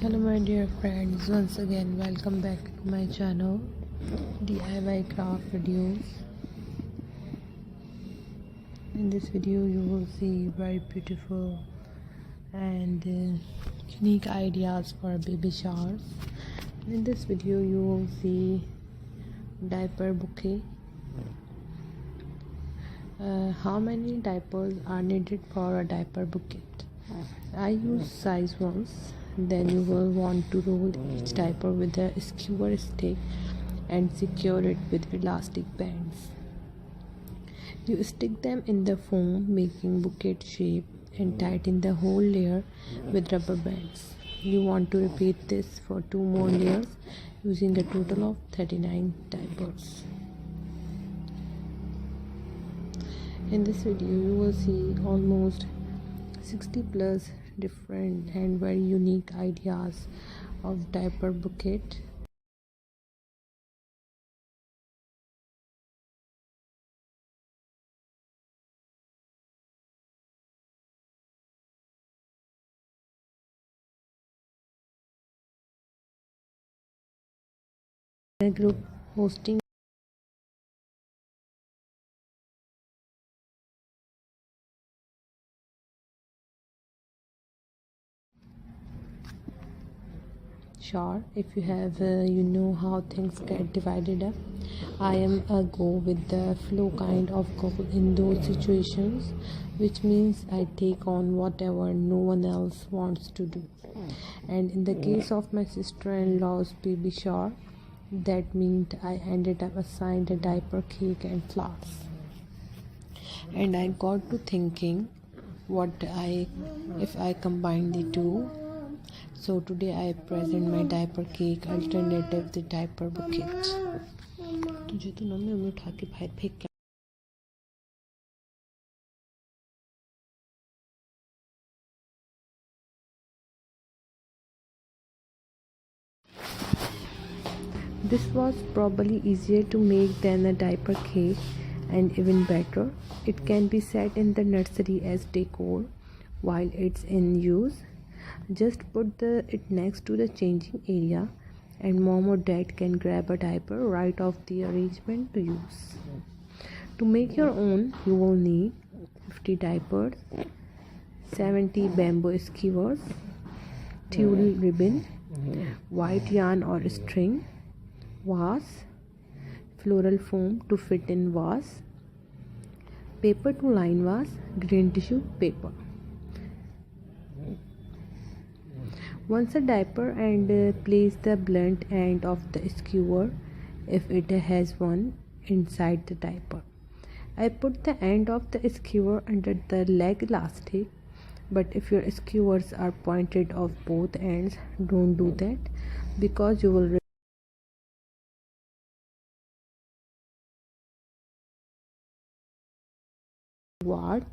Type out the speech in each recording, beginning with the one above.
Hello my dear friends, once again welcome back to my channel DIY craft videos. In this video you will see very beautiful and unique ideas for baby showers. In this video you will see diaper bouquet. How many diapers are needed for a diaper bouquet? I use size ones. Then you will want to roll each diaper with a skewer stick and secure it with elastic bands. You stick them in the foam making bouquet shape and tighten the whole layer with rubber bands. You want to repeat this for 2 more layers using a total of 39 diapers. In this video you will see almost 60 plus different and very unique ideas of diaper bouquet. A group hosting sure if you have you know how things get divided up. I am a go with the flow kind of girl in those situations, which means I take on whatever no one else wants to do. And in the case of my sister-in-law's baby shower, that meant I ended up assigned a diaper, cake and flowers. And I got to thinking if I combine the two. So today I present my diaper cake alternative the diaper bouquet. तुझे तो ना मैं उठा के बाहर फेंक के This was probably easier to make than a diaper cake, and even better, it can be set in the nursery as decor while it's in use. Just put it next to the changing area and mom or dad can grab a diaper right off the arrangement to use. To make your own, you will need 50 diapers, 70 bamboo skewers, tulle ribbon, white yarn or string, vase, floral foam to fit in vase, paper to line vase, green tissue paper. Once a diaper and place the blunt end of the skewer, if it has one, inside the diaper. I put the end of the skewer under the leg elastic, but if your skewers are pointed off both ends, don't do that because you will reward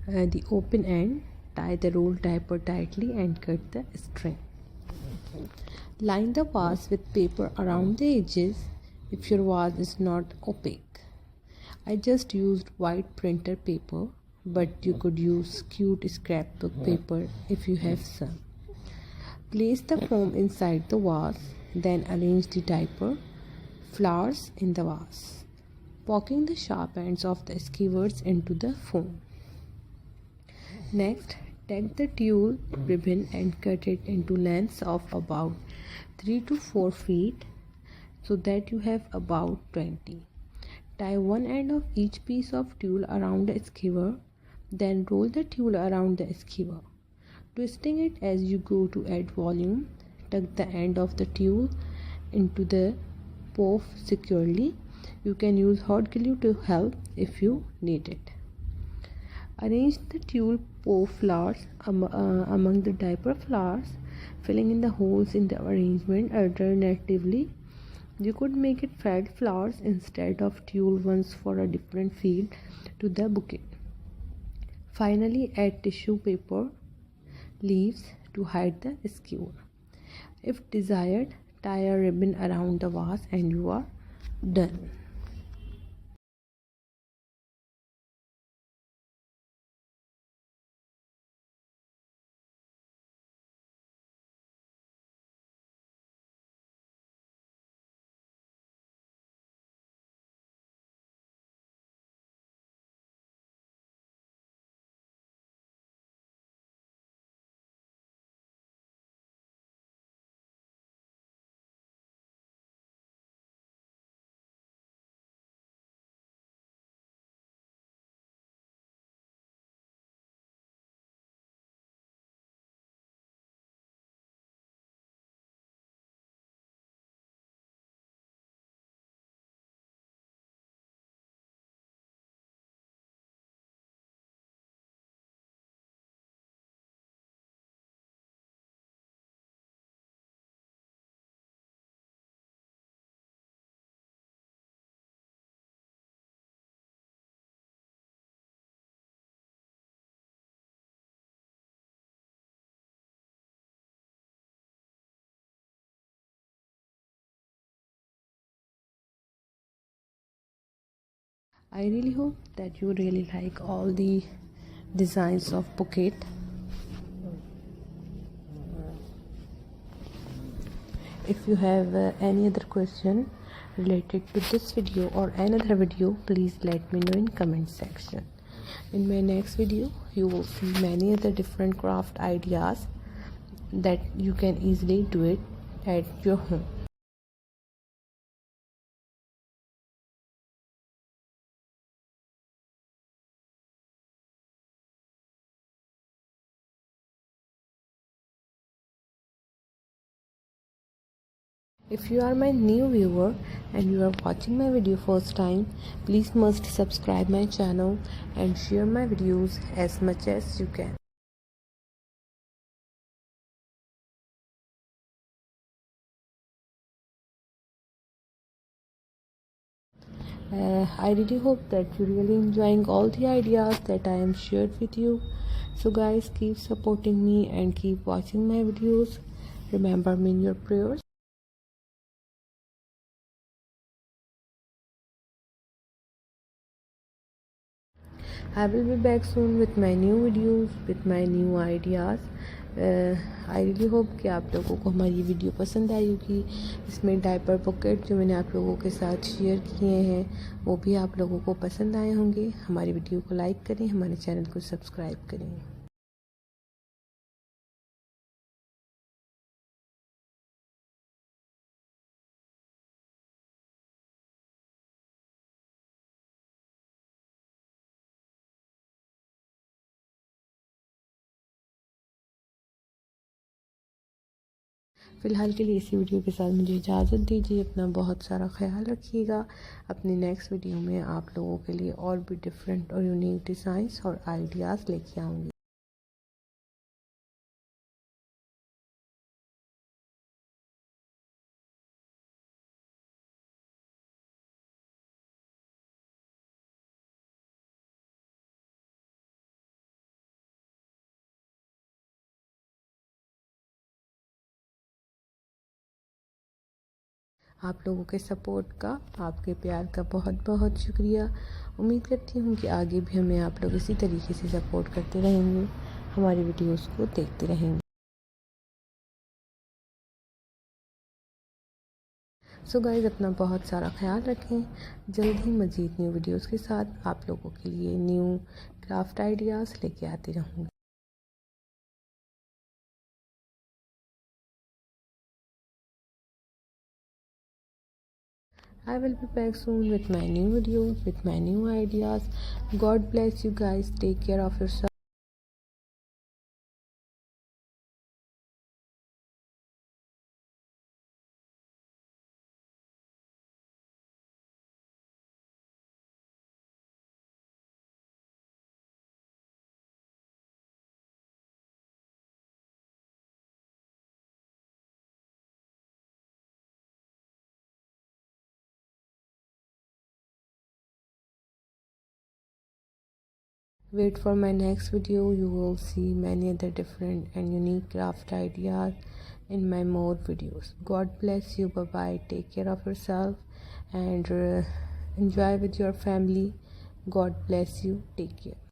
the open end. Tie the rolled diaper tightly and cut the string. Line the vase with paper around the edges if your vase is not opaque. I just used white printer paper, but you could use cute scrapbook paper if you have some. Place the foam inside the vase, then arrange the diaper, flowers in the vase, poking the sharp ends of the skewers into the foam. Next, take the tulle ribbon and cut it into lengths of about 3 to 4 feet so that you have about 20. Tie one end of each piece of tulle around the skewer, then roll the tulle around the skewer, twisting it as you go to add volume. Tuck the end of the tulle into the puff securely. You can use hot glue to help if you need it. Arrange the tulle puff flowers among the diaper flowers, filling in the holes in the arrangement. Alternatively, you could make it felt flowers instead of tulle ones for a different feel to the bouquet. Finally, add tissue paper leaves to hide the skewer. If desired, tie a ribbon around the vase and you are done. I really hope that you really like all the designs of bouquet. If you have any other question related to this video or another video, please let me know in comment section. In my next video you will see many other different craft ideas that you can easily do it at your home. If you are my new viewer and you are watching my video first time, please must subscribe my channel and share my videos as much as you can. I really hope that you're really enjoying all the ideas that I am shared with you. So guys, keep supporting me and keep watching my videos. Remember me in your prayers. I will be back soon with my new videos, with my new ideas. I really hope कि आप लोगों को हमारी video पसंद आई होगी। इसमें diaper pocket जो मैंने आप लोगों के साथ शेयर किए हैं वो भी आप लोगों को पसंद आए होंगे। हमारी वीडियो को लाइक करें, हमारे चैनल को सब्सक्राइब करें। फ़िलहाल के लिए इसी वीडियो के साथ मुझे इजाज़त दीजिए। अपना बहुत सारा ख्याल रखिएगा। अपनी नेक्स्ट वीडियो में आप लोगों के लिए और भी डिफरेंट और यूनिक डिज़ाइंस और आइडियाज़ लेके आऊँगी। आप लोगों के सपोर्ट का, आपके प्यार का बहुत बहुत शुक्रिया। उम्मीद करती हूँ कि आगे भी हमें आप लोग इसी तरीके से सपोर्ट करते रहेंगे, हमारी वीडियोस को देखते रहेंगे। सो गाइज़, अपना बहुत सारा ख्याल रखें। जल्द ही मज़ीद न्यू वीडियोस के साथ आप लोगों के लिए न्यू क्राफ्ट आइडियाज़ लेके आती रहूँगी। I will be back soon with my new videos, with my new ideas. God bless you guys. Take care of yourself. Wait for my next video. You will see many other different and unique craft ideas in my more videos. God bless you. Bye bye. Take care of yourself and enjoy with your family. God bless you. Take care.